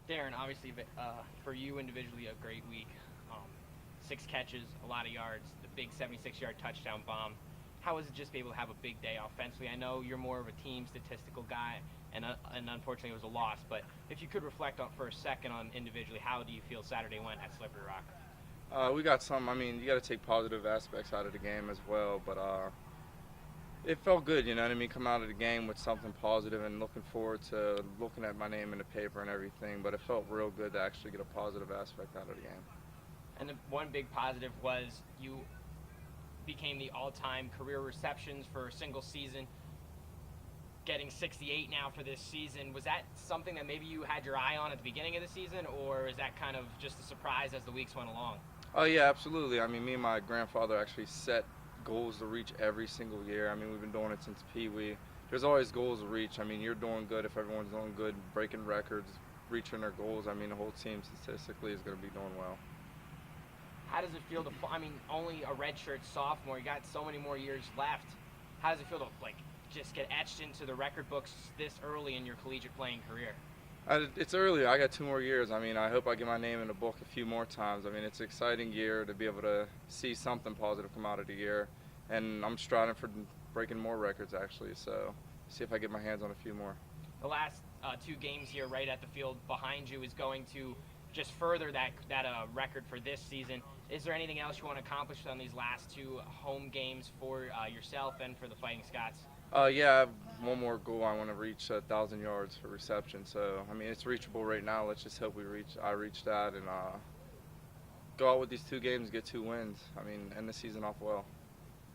Darren, obviously, for you individually, a great week. 6 catches, a lot of yards, the big 76-yard touchdown bomb. How is it just be able to have a big day offensively? I know you're more of a team statistical guy, and unfortunately it was a loss. But if you could reflect on for a second on individually, how do you feel Saturday went at Slippery Rock? We got some. I mean, you got to take positive aspects out of the game as well. But it felt good, you know what I mean? Come out of the game with something positive and looking forward to looking at my name in the paper and everything. But it felt real good to actually get a positive aspect out of the game. And the one big positive was you became the all-time career receptions for a single season, getting 68 now for this season. Was that something that maybe you had your eye on at the beginning of the season, or is that kind of just a surprise as the weeks went along? Oh yeah, absolutely. I mean, me and my grandfather actually set goals to reach every single year. I mean, we've been doing it since Pee Wee. There's always goals to reach. I mean, you're doing good if everyone's doing good, breaking records, reaching their goals. I mean, the whole team statistically is going to be doing well. How does it feel to? I mean, only a redshirt sophomore. You got so many more years left. How does it feel to just get etched into the record books this early in your collegiate playing career? It's early. I got 2 more years. I mean, I hope I get my name in the book a few more times. I mean, it's an exciting year to be able to see something positive come out of the year, and I'm striving for breaking more records actually. So, see if I get my hands on a few more. The last 2 games here, right at the field behind you, is going to just further that record for this season. Is there anything else you want to accomplish on these last 2 home games for yourself and for the Fighting Scots? Yeah, I have one more goal. I want to reach 1,000 yards for reception. So, I mean, it's reachable right now. Let's just hope I reach that and go out with these 2 games, get 2 wins. I mean, end the season off well.